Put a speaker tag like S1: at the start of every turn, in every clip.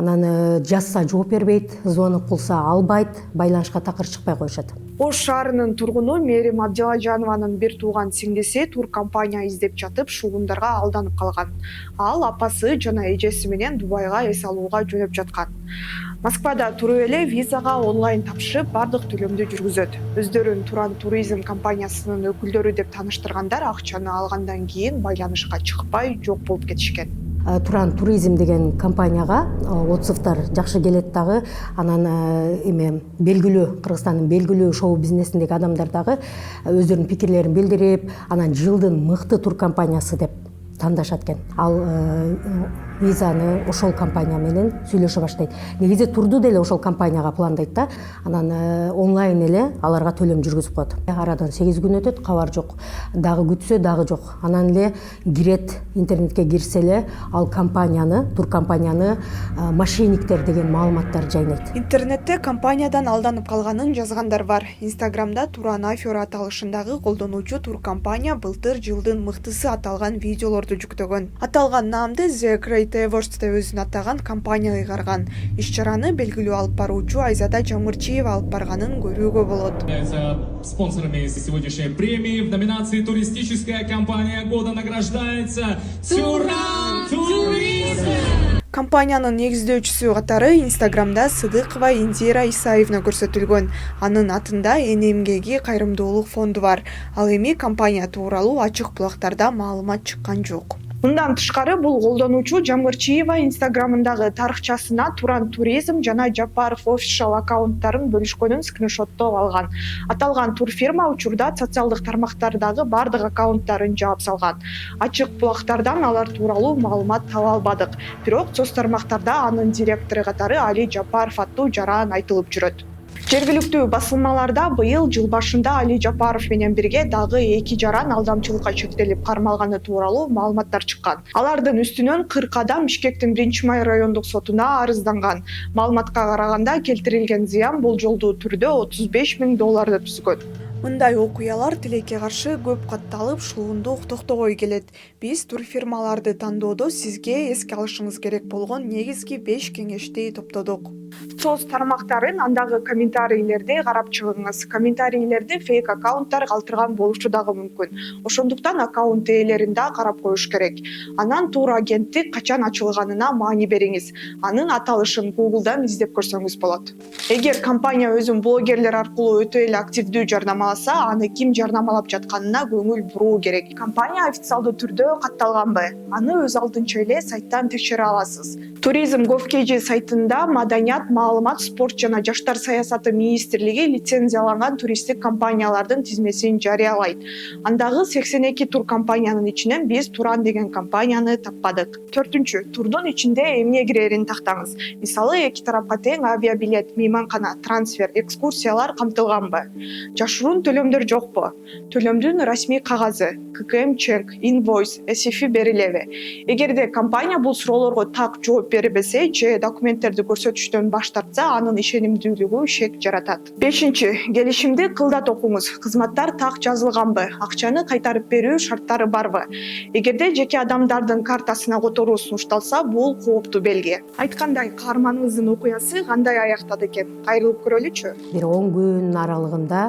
S1: Анан жазса жооп бербейт, звонок кылса албайт, байланышка такыр чыкпай коюшат.
S2: Ош шаарынын тургуну Мээрим Абдилажанованын бир тууган сиңдиси туркомпания издеп жатып шугундарга алданып калган. Ал апасы жана эжеси менен Дубайга эс алууга жөнөп жаткан. Москвада туруп эле визага онлайн тапшырып бардык төлөмдү жүргүзөт. Өздөрүн Туран туризм компаниясынын өкүлдөрү деп тааныштыргандар акчаны алгандан кийин байланышка чыкпай жок болуп кетишкен.
S1: Туран туризм деген компанияга отзывдар жакшы келет дагы, анан белгилүү Кыргызстандын белгилүү шоу бизнесиндеги адамдар дагы өздөрүнүн пикирлерин билдирип, анан жылдын мыкты туркомпаниясы деп тандашат экен. Ал визаны ошол компания менен сүйлөшө баштайт. Негизи турду деле ошол компанияга пландайт да, анан онлайн эле аларга төлөм жүргүзүп коет. Арадан 8 күн өтөт, кабар жок. Дагы күтсө дагы жок. Анан эле кирет, интернетке кирсе эле ал туркомпанияны мошенниктер деген маалыматтар жайнайт.
S2: Интернетте компаниядан алданып калганын жазгандар бар. Инстаграмда Туран Афер аталышындагы колдонуучу туркомпания былтыр жылдын мыктысы аталган видеолорду жүктөгөн. Аталган наамды The Great Awards деп өзүн атаган компания ыйгарган. Иш-чараны белгилүү алып баруучу Айзада Жамырчиева алып барганын көрүүгө болот.
S3: Спонсорами сегодняшней премии в номинации «Туристическая компания года» награждается Туран Туризм.
S2: Компаниянын негиздөөчүсү катары Инстаграмда Сыдыкова Индира Исаевна көрсөтүлгөн. Анын атында эне эмгеги кайрымдуулук фонду бар. Ал эми компания тууралуу ачык булактарда маалымат чыккан жок. Мындан тышкары бул колдонуучу Жамырчиева Инстаграмындагы тарыхчасына Туран туризм жана Жапаров офишал аккаунттарын бөлүшкөнүн скриншоттоп алган. Аталган турфирма учурда социалдык тармактардагы бардык аккаунттарын жаап салган. Ачык булактардан алар тууралуу маалымат таба албадык. Бирок соц тармактарда анын директору катары Али Жапаров аттуу жаран айтылып жүрөт. Жергиликтүү басылмаларда быйыл жыл башында Али Жапаров менен бирге дагы 2 жаран алдамчылыкка чектелип кармалганы тууралуу маалыматтар чыккан. Алардын үстүнөн 40 адам Бишкектин 1-Май райондук сотуна арызданган. Маалыматка караганда келтирилген зыян болжолдуу түрдө $35,000 түзгөн. Мындай окуялар тилекке каршы көп катталып, шуундук токтогой келет. Биз турфирмаларды тандоодо сизге эске алышыңыз керек болгон негизги 5 кеңешти топтодук. Соц тармактарын андагы комментарийлерди карап чыгыңыз. Комментарийлерди фейк аккаунттар калтырган болушу дагы мүмкүн. Ошондуктан аккаунт ээлерин да карап коюш керек. Анан тур агенттик качан ачылганына маани бериңиз. Анын аталышын Google'дан издеп көрсөңүз болот. Эгер компания өзүн блогерлер аркылуу өтө эле активдүү жарнамаласа, аны ким жарнамалап жатканына көңүл буруу керек. Компания официалдуу түрдө катталганбы? Аны өз алдынча эле сайттан текшере аласыз. Туризм Gov.kg сайтында маданият, маалымат, спорт жана жаштар саясаты министрлиги лицензияланган туристтик компаниялардын тизмесин жарыялайт. Андагы 82 тур компаниянын ичинен биз Туран деген компанияны таппадык. 4-чү, турдун ичинде эмне кирерин тактаңыз. Мисалы, эки тарапка тең авиабилет, мейманкана, трансфер, экскурсиялар камтылганбы? Жашыруун төлөмдөр жокпу? Төлөмдүн расмий кагазы, ККМ чек, инвойс, SFI берилеби? Эгерде компания бул суроолорго так жооп бербесе же документтерди көрсөтүштөн баш тартса, анын ишенимдүүлүгү шек жаратат. 5-чи, келишимди кылдат окуңуз. Кызматтар так жазылганбы? Акчаны кайтарып берүү шарттары барбы? Эгерде жеке адамдардын картасына которуу сунушталса, бул кооптуу белги. Айткандай, каарманыбыздын окуясы кандай аяктады экен? Кайрылып көрөлүчү.
S1: Бир 10 күн аралыгында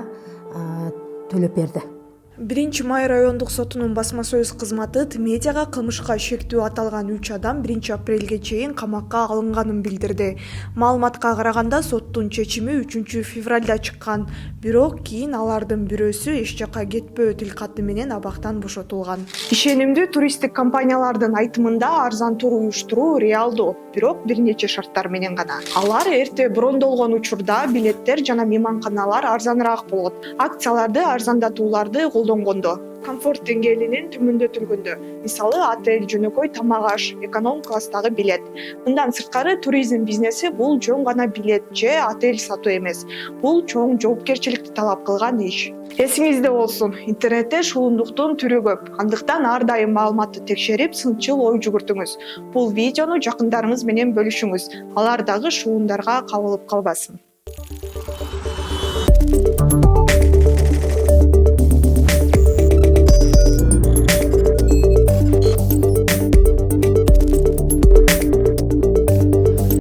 S1: төлөп берди.
S2: 1-Май райондук сотунун басма сөз кызматы медиага кылмышка шектүү аталган 3 адам 1-апрелге чейин камакка алынганын билдирди. Маалыматка караганда соттун чечими 3-февралда чыккан, бирок кийин алардын бирөөсү эч жакка кетпөө тилкаты менен абактан бошотулган. Ишенимдүү туристтик компаниялардын айтымында арзан тур уюштуруу реалдуу, бирок бир нече шарттар менен гана. Алар эрте брондолгон учурда билеттер жана мейманканалар арзаныраак болот. Акцияларды арзандатууларды колдонгондо, комфорт деңгээлинин төмөндөтүлгөндө, мисалы отель, жөнөкөй тамак аш, эконом класстагы билет. Мындан сырткары туризм бизнеси бул жөн гана билет же отель сатуу эмес. Бул чоң жоопкерчиликти талап кылган иш. Эсиңизде болсун, интернетте шуулундуктун түрү көп. Андыктан ар дайым маалыматты текшерип, сынчыл ой жүгүртүңүз. Бул видеону жакындарыңыз менен бөлүшүңүз. Алар дагы шуундарга кабылып калбасын.